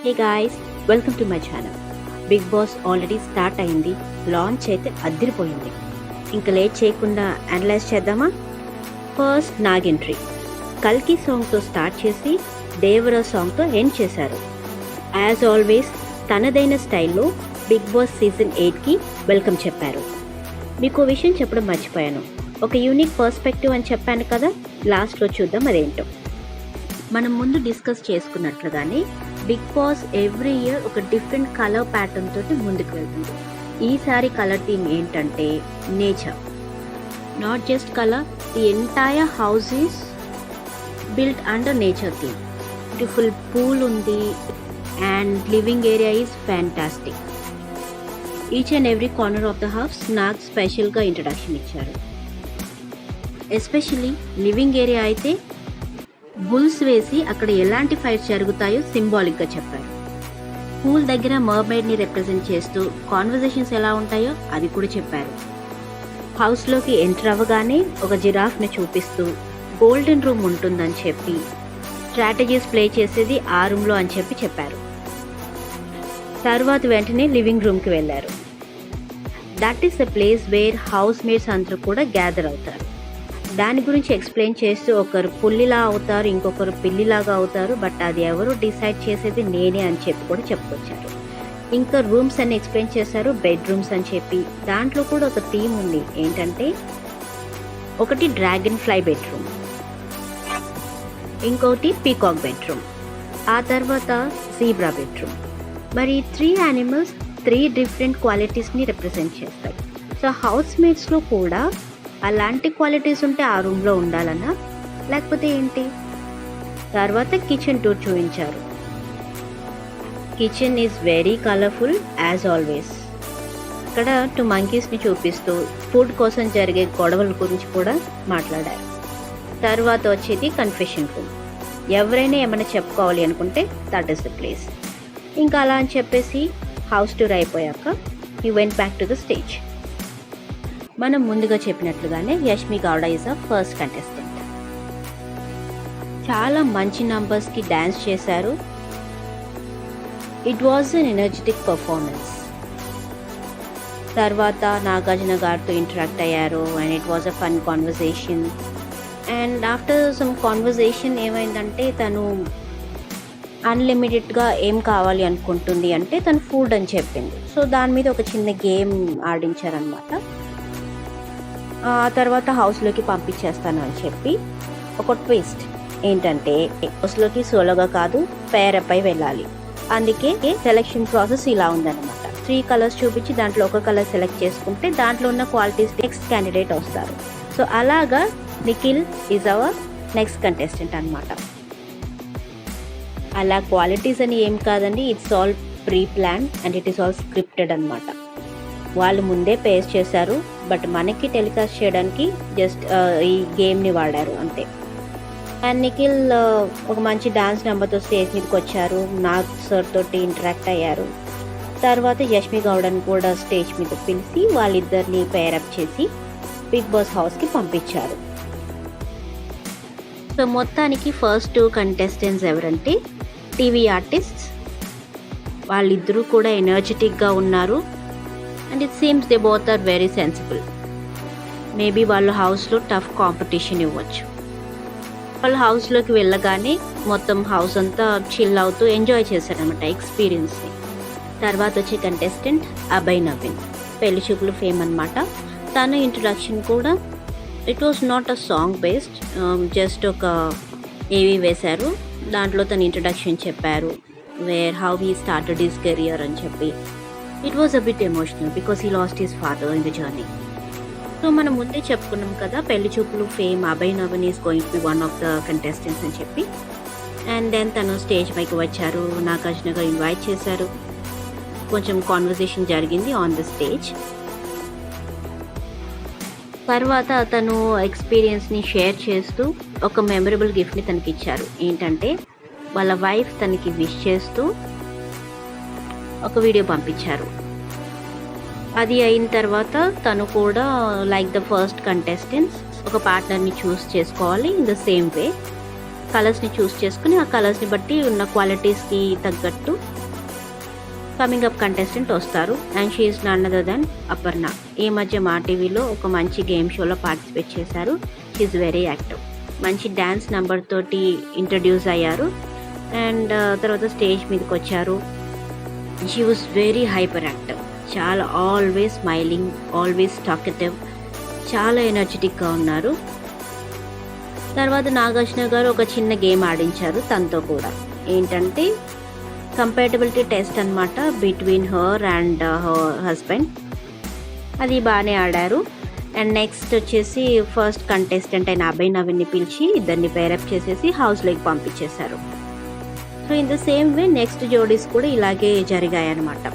Hey guys, welcome to my channel. Bigg Boss already start అయింది. Launch అయితే అదిరిపోయింది. ఇంకా లేట్ చేయకుండా అనలైజ్ చేద్దామా? First Nag entry. కల్కి సాంగ్తో స్టార్ట్ చేసి దేవరా సాంగ్తో ఎండ్ చేశారు. యాజ్ ఆల్వేస్ తనదైన స్టైల్లో బిగ్ బాస్ సీజన్ 8కి వెల్కమ్ చెప్పారు. మీకు విషయం చెప్పడం మర్చిపోయాను. ఒక యూనిక్ పర్స్పెక్టివ్ అని చెప్పాను కదా, లాస్ట్లో చూద్దాం అదేంటో. మనం ముందు డిస్కస్ చేసుకున్నట్లుగానే బిగ్ బాస్ ఎవ్రీ ఇయర్ ఒక డిఫరెంట్ కలర్ ప్యాటర్న్ తోటి ముందుకు వెళ్తుంది. ఈసారి కలర్ థీమ్ ఏంటంటే nature. Not just colour, the entire house is built under nature theme. Beautiful pool ఉంది and living area is fantastic. Each and every corner of the house నాకు స్పెషల్గా introduction ఇచ్చారు. Especially living area అయితే బుల్స్ వేసి అక్కడ ఎలాంటి ఫైట్స్ జరుగుతాయో సింబాలిక్గా చెప్పారు. పూల్ దగ్గర మర్మైడ్ని రిప్రజెంట్ చేస్తూ కాన్వర్జేషన్స్ ఎలా ఉంటాయో అది కూడా చెప్పారు. హౌస్లోకి ఎంటర్ అవ్వగానే ఒక జిరాఫ్ని చూపిస్తూ గోల్డెన్ రూమ్ ఉంటుందని చెప్పి స్ట్రాటజీస్ ప్లే చేసేది ఆ రూమ్లో అని చెప్పారు. తర్వాత వెంటనే లివింగ్ రూమ్కి వెళ్ళారు. That is the place where house mates అందరూ కూడా గ్యాదర్ అవుతారు. దాని గురించి ఎక్స్ప్లెయిన్ చేస్తూ ఒకరు పుల్లిలా అవుతారు, ఇంకొకరు పిల్లిలాగా అవుతారు, బట్ అది ఎవరు డిసైడ్ చేసేది నేనే అని చెప్పి కూడా చెప్పుకొచ్చారు. ఇంకా రూమ్స్ అని ఎక్స్ప్లెయిన్ చేశారు, బెడ్రూమ్స్ అని చెప్పి. దాంట్లో కూడా ఒక థీమ్ ఉంది. ఏంటంటే ఒకటి డ్రాగన్ ఫ్లై బెడ్రూమ్, ఇంకోటి పీకాక్ బెడ్రూమ్, ఆ తర్వాత జీబ్రా బెడ్రూమ్. మరి 3 యానిమల్స్ 3 డిఫరెంట్ క్వాలిటీస్ని రిప్రజెంట్ చేస్తాయి. సో హౌస్ మేట్స్లో కూడా అలాంటి క్వాలిటీస్ ఉంటే ఆ రూమ్లో ఉండాలన్నా లేకపోతే ఏంటి? తర్వాత కిచెన్ టూర్ చూపించారు. Kitchen is very colourful as always. ఇక్కడ 2 మంకీస్ని చూపిస్తూ ఫుడ్ కోసం జరిగే గొడవల గురించి కూడా మాట్లాడారు. తర్వాత వచ్చేది కన్ఫెషన్ రూమ్. ఎవరైనా ఏమైనా చెప్పుకోవాలి అనుకుంటే దట్ ఈస్ ద ప్లేస్. ఇంకా అలా అని చెప్పేసి హౌస్ టూర్ అయిపోయాక he went back to the stage. మనం ముందుగా చెప్పినట్లుగానే Yashmi Gowda is a first contestant. చాలా మంచి నంబర్స్కి డ్యాన్స్ చేశారు. It was an energetic performance. తర్వాత నాగార్జున గారితో ఇంటరాక్ట్ అయ్యారు and it was a fun conversation. And after some conversation ఏమైందంటే తను అన్లిమిటెడ్గా ఏం కావాలి అనుకుంటుంది అంటే తను ఫుడ్ అని చెప్పింది. సో దాని మీద ఒక చిన్న గేమ్ ఆడించారనమాట. ఆ తర్వాత హౌస్లోకి పంపించేస్తాను అని చెప్పి ఒక ట్విస్ట్ ఏంటంటే హౌస్లోకి సోలోగా కాదు పేరపై వెళ్ళాలి. అందుకే సెలెక్షన్ ప్రాసెస్ ఇలా ఉందన్నమాట. 3 కలర్స్ చూపించి దాంట్లో ఒక కలర్ సెలెక్ట్ చేసుకుంటే దాంట్లో ఉన్న క్వాలిటీస్ నెక్స్ట్ క్యాండిడేట్ వస్తారు. సో అలాగా Nikhil is our next contestant అనమాట. అలా క్వాలిటీస్ అని ఏం కాదండి, it's all pre plan and it is all scripted అనమాట. వాళ్ళు ముందే పేస్ చేశారు, బట్ మనకి టెలికాస్ట్ చేయడానికి జస్ట్ ఈ గేమ్ని వాడారు అంతే. అండ్ నిఖిల్ ఒక మంచి డాన్స్ నెంబర్తో స్టేజ్ మీదకి వచ్చారు. నాగ్ సార్ తోటి ఇంటరాక్ట్ అయ్యారు. తర్వాత యష్మి గౌడని కూడా స్టేజ్ మీద పిలిచి వాళ్ళిద్దరిని పేరప్ చేసి బిగ్ బాస్ హౌస్కి పంపించారు. సో మొత్తానికి ఫస్ట్ 2 కంటెస్టెంట్స్ ఎవరంటే టీవీ ఆర్టిస్ట్స్. వాళ్ళిద్దరూ కూడా ఎనర్జెటిక్గా ఉన్నారు and it seems they both are very sensible. Maybe వాళ్ళు హౌస్లో టఫ్ కాంపిటీషన్ ఇవ్వచ్చు. వాళ్ళు హౌస్లోకి వెళ్ళగానే మొత్తం హౌస్ అంతా చిల్ అవుతూ ఎంజాయ్ చేశారనమాట ఎక్స్పీరియన్స్ని. తర్వాత వచ్చే కంటెస్టెంట్ అభయ్ నవీన్, పెళ్లి చూపులు ఫేమ్ అనమాట. తన ఇంట్రడక్షన్ కూడా it was not a song based, just ఒక ఏవి వేశారు. దాంట్లో తన ఇంట్రడక్షన్ చెప్పారు, where how he started his career అని చెప్పి. It was a bit emotional because he lost his father in the journey. So మనం ముందే చెప్పుకున్నాం కదా, పెళ్లి చూపులు fame Abhay Naveen is going to be one of the contestants అని చెప్పి. అండ్ దెన్ తను స్టేజ్ పైకి వచ్చారు, నాగార్జున గారు ఇన్వైట్ చేశారు. కొంచెం కాన్వర్జేషన్ జరిగింది ఆన్ ద స్టేజ్. తర్వాత తను ఎక్స్పీరియన్స్ని షేర్ చేస్తూ ఒక మెమరబుల్ గిఫ్ట్ని తనకి ఇచ్చారు. ఏంటంటే వాళ్ళ వైఫ్ తనకి విష్ చేస్తూ ఒక వీడియో పంపించారు. అది అయిన తర్వాత తను కూడా లైక్ ద ఫస్ట్ కంటెస్టెంట్స్ ఒక పార్ట్నర్ని చూస్ చేసుకోవాలి ఇన్ ద సేమ్ వే. కలర్స్ని చూస్ చేసుకుని ఆ కలర్స్ని బట్టి ఉన్న క్వాలిటీస్కి తగ్గట్టు కమింగ్ అప్ కంటెస్టెంట్ వస్తారు. And she is none other than Aparna. ఈ మధ్య మా టీవీలో ఒక మంచి గేమ్ షోలో పార్టిసిపేట్ చేశారు. She is very active. మంచి డ్యాన్స్ నెంబర్ తోటి ఇంట్రడ్యూస్ అయ్యారు. అండ్ తర్వాత స్టేజ్ మీదకి వచ్చారు. She was very hyper active. చాలా ఆల్వేస్ స్మైలింగ్, ఆల్వేస్ టాకటివ్, చాలా ఎనర్జెటిక్గా ఉన్నారు. తర్వాత నాగార్జున గారు ఒక చిన్న గేమ్ ఆడించారు తనతో కూడా. ఏంటంటే కంపాటబిలిటీ టెస్ట్ అనమాట between her and her husband. అది బాగానే ఆడారు. అండ్ నెక్స్ట్ వచ్చేసి ఫస్ట్ కంటెస్టెంట్ అయిన అభయ్ నవీన్ని పిలిచి ఇద్దరిని పేరప్ చేసేసి హౌస్లోకి పంపించేశారు. So in the same way next జోడీస్ కూడా ఇలాగే జరిగాయి అనమాట.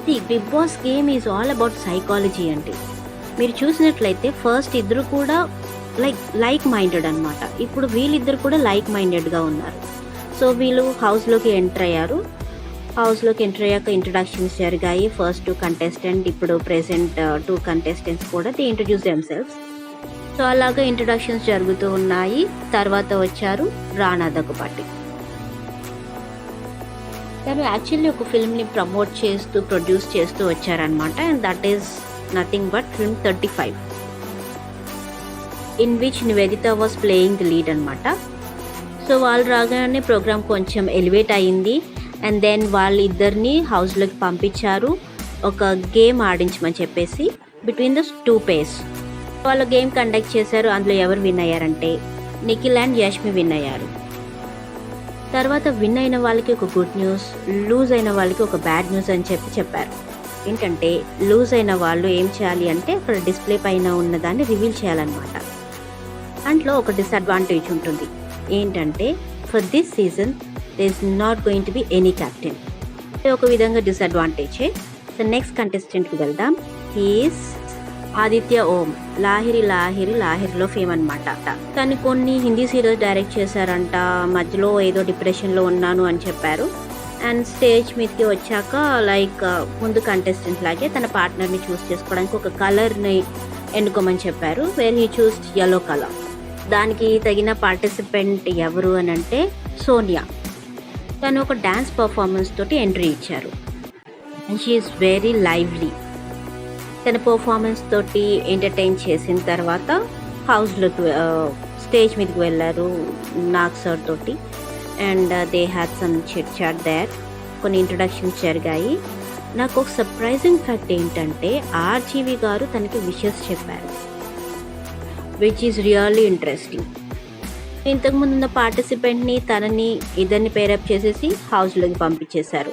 The big boss game is all about psychology అండి. మీరు చూసినట్లయితే ఫస్ట్ ఇద్దరు కూడా లైక్ మైండెడ్ అనమాట. ఇప్పుడు వీళ్ళిద్దరు కూడా లైక్ మైండెడ్గా ఉన్నారు. సో వీళ్ళు హౌస్లోకి ఎంటర్ అయ్యారు. హౌస్లోకి ఎంటర్ అయ్యాక ఇంట్రడక్షన్స్ జరిగాయి. ఫస్ట్ 2 కంటెస్టెంట్, ఇప్పుడు ప్రెసెంట్ 2 కంటెస్టెంట్స్ కూడా దే ఇంట్రడ్యూస్ దెమ్సెల్వ్స్. సో అలాగా ఇంట్రడక్షన్స్ జరుగుతూ ఉన్నాయి. తర్వాత వచ్చారు రానా దగ్గుపాటి. తను యాక్చువల్లీ ఒక ఫిల్మ్ని ప్రమోట్ చేస్తూ ప్రొడ్యూస్ చేస్తూ వచ్చారనమాట. And that is nothing but film 35, in which Nivedita was playing the lead అనమాట. సో వాళ్ళు రాగానే ప్రోగ్రామ్ కొంచెం ఎలివేట్ అయ్యింది. అండ్ దెన్ వాళ్ళిద్దరిని హౌస్లోకి పంపించారు ఒక గేమ్ ఆడించమని చెప్పేసి బిట్వీన్ ద 2 pairs. వాళ్ళు గేమ్ కండక్ట్ చేశారు. అందులో ఎవరు విన్ అయ్యారంటే నిఖిల్ అండ్ యష్మి విన్ అయ్యారు. తర్వాత విన్ అయిన వాళ్ళకి ఒక గుడ్ న్యూస్, లూజ్ అయిన వాళ్ళకి ఒక బ్యాడ్ న్యూస్ అని చెప్పారు. ఏంటంటే లూజ్ అయిన వాళ్ళు ఏం చేయాలి అంటే అక్కడ డిస్ప్లే పైన ఉన్నదాన్ని రివీల్ చేయాలన్నమాట. దాంట్లో ఒక డిసడ్వాంటేజ్ ఉంటుంది. ఏంటంటే for this season there is not going to be any captain. ఒక విధంగా డిసడ్వాంటేజే. సో నెక్స్ట్ కంటెస్టెంట్కి వెళ్దాం. హీస్ ఆదిత్య ఓం. లాహిరిలో ఫేమ్ అనమాట. తను కొన్ని హిందీ సీరియల్స్ డైరెక్ట్ చేశారంట. మధ్యలో ఏదో డిప్రెషన్లో ఉన్నాను అని చెప్పారు. అండ్ స్టేజ్ మీదకి వచ్చాక ముందు కంటెస్టెంట్ లాగే తన పార్ట్నర్ని చూస్ చేసుకోవడానికి ఒక కలర్ని ఎన్నుకోమని చెప్పారు. Where he chose yellow colour. దానికి తగిన పార్టిసిపెంట్ ఎవరు అని అంటే సోనియా. తను ఒక డ్యాన్స్ పర్ఫార్మెన్స్ తోటి ఎంట్రీ ఇచ్చారు. And she is very lively. తన పర్ఫార్మెన్స్ తోటి ఎంటర్టైన్ చేసిన తర్వాత హౌస్లోకి స్టేజ్ మీదకి వెళ్ళారు నాగ్ సార్ తోటి. And they had some chit chat there. కొన్ని ఇంట్రడక్షన్స్ జరిగాయి. నాకు ఒక సర్ప్రైజింగ్ ఫ్యాక్ట్ ఏంటంటే ఆర్జీవి గారు తనకి విషెస్ చెప్పారు, విచ్ ఈజ్ రియల్లీ ఇంట్రెస్టింగ్. ఇంతకుముందు ఉన్న పార్టిసిపెంట్ని తనని ఇద్దరిని పేరప్ చేసేసి హౌస్లోకి పంపించేశారు.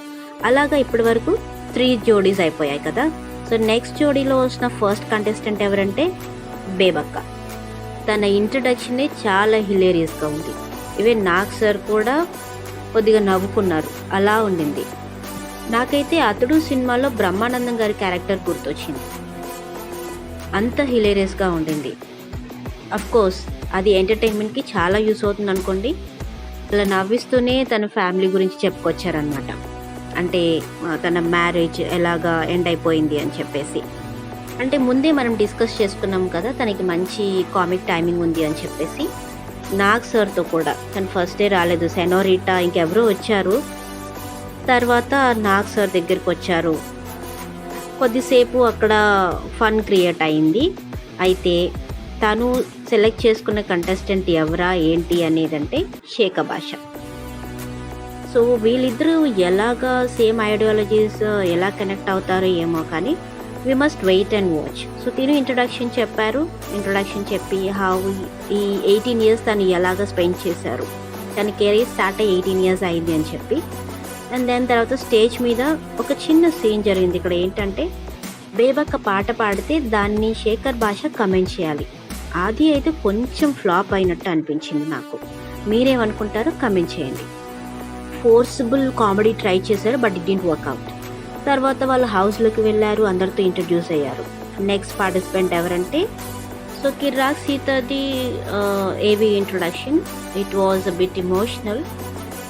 అలాగా ఇప్పటి వరకు 3 జోడీస్ అయిపోయాయి కదా. సో నెక్స్ట్ జోడీలో వచ్చిన ఫస్ట్ కంటెస్టెంట్ ఎవరంటే బేబక్క. తన ఇంట్రడక్షనే చాలా హిలేరియస్గా ఉంది. ఈవెన్ నాగ్ సార్ కూడా కొద్దిగా నవ్వుకున్నారు. అలా ఉండింది. నాకైతే అతడు సినిమాలో బ్రహ్మానందం గారి క్యారెక్టర్ గుర్తొచ్చింది. అంత హిలేరియస్గా ఉండింది. అఫ్కోర్స్ అది ఎంటర్టైన్మెంట్కి చాలా యూస్ అవుతుంది అనుకోండి. అలా నవ్విస్తూనే తన ఫ్యామిలీ గురించి చెప్పుకొచ్చారనమాట. అంటే తన మ్యారేజ్ ఎలాగా ఎండ్ అయిపోయింది అని చెప్పేసి. అంటే ముందే మనం డిస్కస్ చేసుకున్నాం కదా తనకి మంచి కామిక్ టైమింగ్ ఉంది అని చెప్పేసి. నాగ్ సార్తో కూడా తను ఫస్ట్ డే రాలేదు, సెనోరిటా ఇంకెవరో వచ్చారు. తర్వాత నాగ్ సార్ దగ్గరికి వచ్చారు. కొద్దిసేపు అక్కడ ఫన్ క్రియేట్ అయింది. అయితే తను సెలెక్ట్ చేసుకున్న కంటెస్టెంట్ ఎవరా ఏంటి అనేదంటే షేక్ భాష. సో వీళ్ళిద్దరూ ఎలాగా సేమ్ ఐడియాలజీస్ ఎలా కనెక్ట్ అవుతారో ఏమో కానీ we must wait and watch. So తిను ఇంట్రడక్షన్ చెప్పారు. ఇంట్రడక్షన్ చెప్పి ఈ 18 years తను ఎలాగ స్పెండ్ చేశారు, తన కెరీర్ స్టార్ట్ అయ్యి 18 years అయింది అని చెప్పి. అండ్ దాని తర్వాత స్టేజ్ మీద ఒక చిన్న సీన్ జరిగింది. ఇక్కడ ఏంటంటే బేబక్క పాట పాడితే దాన్ని శేఖర్ భాష కమెంట్ చేయాలి. అది అయితే కొంచెం ఫ్లాప్ అయినట్టు అనిపించింది నాకు. మీరేమనుకుంటారో కమెంట్ చేయండి. ఫోర్సిబుల్ కామెడీ ట్రై చేశారు, బట్ ఇట్ డిడ్ంట్ వర్క్అవుట్. తర్వాత వాళ్ళు హౌస్లోకి వెళ్ళారు, అందరితో ఇంట్రడ్యూస్ అయ్యారు. నెక్స్ట్ పార్టిసిపెంట్ ఎవరంటే సో కిర్రాక్ సీతది ఏవి introduction. It was a bit emotional.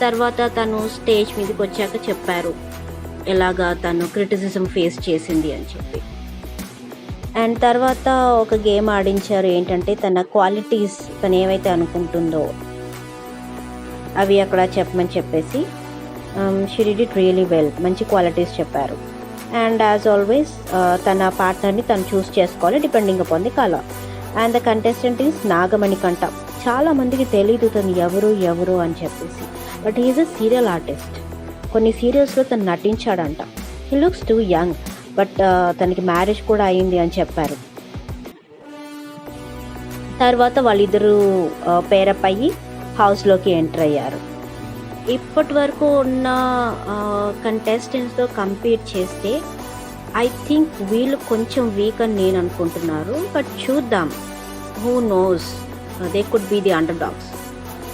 తర్వాత తను స్టేజ్ మీదకి వచ్చాక చెప్పారు ఎలాగా తను క్రిటిసిజం ఫేస్ చేసింది అని చెప్పి. అండ్ తర్వాత ఒక గేమ్ ఆడించారు. ఏంటంటే తన క్వాలిటీస్ తను ఏవైతే అనుకుంటుందో అవి అక్కడ చెప్పమని చెప్పేసి she did it really well, మంచి క్వాలిటీస్ చెప్పారు. అండ్ యాజ్ ఆల్వేస్ తన పార్ట్నర్ని తను చూస్ చేసుకోవాలి depending upon the colour. And the contestant is Naga Manikanta. చాలామందికి తెలియదు తను ఎవరు అని చెప్పేసి, but he is a serial artist. కొన్ని సీరియల్స్లో తను నటించాడంట. He looks too young, but తనకి మ్యారేజ్ కూడా అయింది అని చెప్పారు. తర్వాత వాళ్ళిద్దరూ పేరప్ అయ్యి హౌస్లోకి ఎంటర్ అయ్యారు. ఇప్పటి వరకు ఉన్న కంటెస్టెంట్స్తో కంపేర్ చేస్తే ఐ థింక్ వీళ్ళు కొంచెం వీక్ అని నేను అనుకుంటున్నారు. బట్ చూద్దాం, who knows, they could be the underdogs.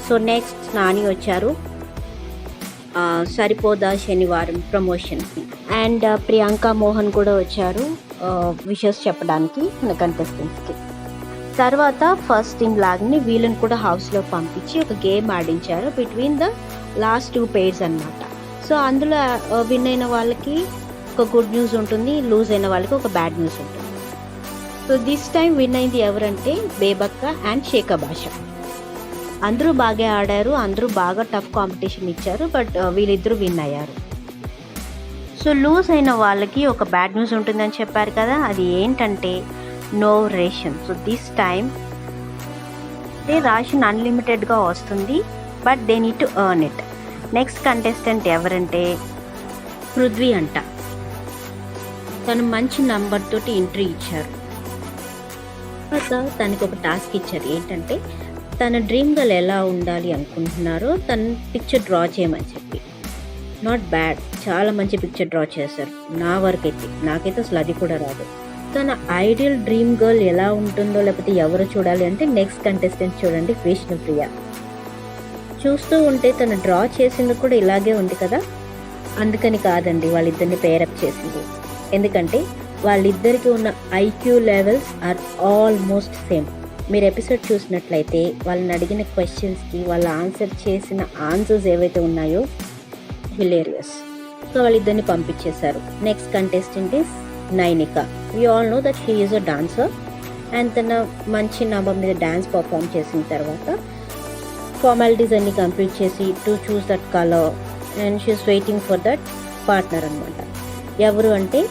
So next Nani వచ్చారు, సరిపోదా శనివారం ప్రమోషన్కి. అండ్ ప్రియాంక మోహన్ కూడా వచ్చారు విషెస్ చెప్పడానికి కంటెస్టెంట్స్కి. తర్వాత ఫస్ట్ టీమ్ లాగానే వీళ్ళని కూడా హౌస్లో పంపించి ఒక గేమ్ ఆడించారు బిట్వీన్ ద లాస్ట్ 2 pairs అన్నమాట. సో అందులో విన్ అయిన వాళ్ళకి ఒక గుడ్ న్యూస్ ఉంటుంది, లూజ్ అయిన వాళ్ళకి ఒక బ్యాడ్ న్యూస్ ఉంటుంది. సో దిస్ టైం విన్ అయింది ఎవరంటే బేబక్క అండ్ షేఖా భాష. అందరూ బాగా ఆడారు, అందరూ బాగా టఫ్ కాంపిటీషన్ ఇచ్చారు, బట్ వీళ్ళిద్దరూ విన్ అయ్యారు. సో లూజ్ అయిన వాళ్ళకి ఒక బ్యాడ్ న్యూస్ ఉంటుందని చెప్పారు కదా, అది ఏంటంటే no ration. So this time ration అన్లిమిటెడ్గా వస్తుంది, but they need to earn it. Next contestant ఎవరంటే పృథ్వీ అంట. తను మంచి నంబర్ తోటి ఎంట్రీ ఇచ్చారు. తర్వాత తనకి ఒక టాస్క్ ఇచ్చారు, ఏంటంటే తన డ్రీమ్ గర్ల్ ఎలా ఉండాలి అనుకుంటున్నారో తన పిక్చర్ డ్రా చేయమని చెప్పి. నాట్ బ్యాడ్, చాలా మంచి పిక్చర్ డ్రా చేశారు నా వరకు అయితే. నాకైతే అసలు అది కూడా రాదు. తన ఐడియల్ డ్రీమ్ గర్ల్ ఎలా ఉంటుందో లేకపోతే ఎవరు చూడాలి అంటే నెక్స్ట్ కంటెస్టెంట్ చూడండి, విష్ణుప్రియ. చూస్తూ ఉంటే తను డ్రా చేసింది కూడా ఇలాగే ఉంది కదా, అందుకని కాదండి వాళ్ళిద్దరిని పేరప్ చేసింది. ఎందుకంటే వాళ్ళిద్దరికి ఉన్న IQ levels are almost same. మీరు ఎపిసోడ్ చూసినట్లయితే వాళ్ళని అడిగిన క్వశ్చన్స్కి వాళ్ళు ఆన్సర్ చేసిన ఆన్సర్స్ ఏవైతే ఉన్నాయో హిలేరియస్. సో వాళ్ళిద్దరిని పంపించేశారు. Next contestant is Nainika. We all know that she is a dancer. And తన మంచి నంబర్ మీద డ్యాన్స్ పర్ఫామ్ చేసిన తర్వాత ఫార్మాలిటీస్ అన్ని కంప్లీట్ చేసి to choose that colour and she's waiting for that partner అనమాట. ఎవరు అంటే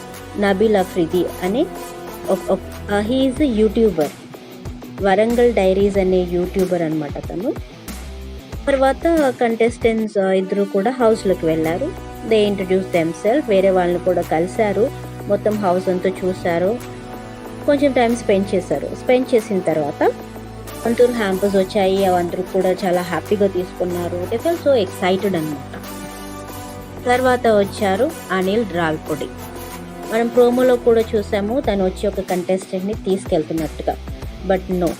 నబీల్ అఫ్రిది అనే he is a YouTuber, Warangal diaries అనే యూట్యూబర్ అనమాట తను. తర్వాత కంటెస్టెంట్స్ ఇద్దరు కూడా హౌస్లోకి వెళ్ళారు. దే ఇంట్రడ్యూస్ దెమ్సెల్ఫ్, వేరే వాళ్ళని కూడా కలిశారు, మొత్తం హౌస్ అంతా చూశారు, కొంచెం టైం స్పెండ్ చేశారు. స్పెండ్ చేసిన తర్వాత అంటూ హ్యాంపర్స్ వచ్చాయి, అవందరూ కూడా చాలా హ్యాపీగా తీసుకున్నారు. దే ఫెల్ సో ఎక్సైటెడ్ అనమాట. తర్వాత వచ్చారు అనిల్ రాల్పొడి. మనం ప్రోమోలో కూడా చూసాము తను వచ్చి ఒక కంటెస్టెంట్ని తీసుకెళ్తున్నట్టుగా, but no,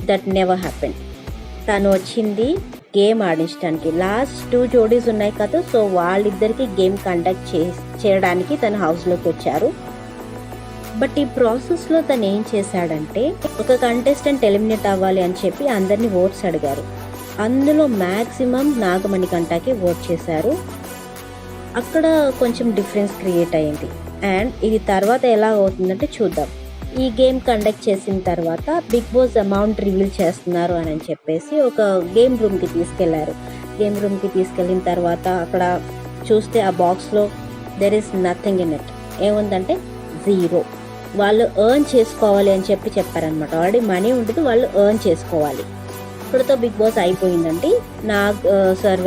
that never happen. తను వచ్చింది గేమ్ ఆడించడానికి. లాస్ట్ 2 జోడీస్ ఉన్నాయి కదా, సో వాళ్ళిద్దరికి గేమ్ కండక్ట్ చేయడానికి తను హౌస్లోకి వచ్చారు. బట్ ఈ ప్రాసెస్లో తను ఏం చేశాడంటే ఒక కంటెస్టెంట్ ఎలిమినేట్ అవ్వాలి అని చెప్పి అందరినీ ఓట్స్ అడిగారు. అందులో మ్యాక్సిమం నాగమణికంఠకి ఓట్ చేశారు. అక్కడ కొంచెం డిఫరెన్స్ క్రియేట్ అయింది. అండ్ ఇది తర్వాత ఎలా అవుతుందంటే చూద్దాం. ఈ గేమ్ కండక్ట్ చేసిన తర్వాత బిగ్ బాస్ అమౌంట్ రివీల్ చేస్తున్నారు అని చెప్పేసి ఒక గేమ్ రూమ్కి తీసుకెళ్లారు. గేమ్ రూమ్కి తీసుకెళ్ళిన తర్వాత అక్కడ చూస్తే ఆ బాక్స్లో there is nothing in it. ఏముందంటే 0. వాళ్ళు ఎర్న్ చేసుకోవాలి అని చెప్పారనమాట. ఆల్రెడీ మనీ ఉంటుంది, వాళ్ళు ఎర్న్ చేసుకోవాలి. ఇక్కడతో బిగ్ బాస్ అయిపోయిందండి. నాగ్ సర్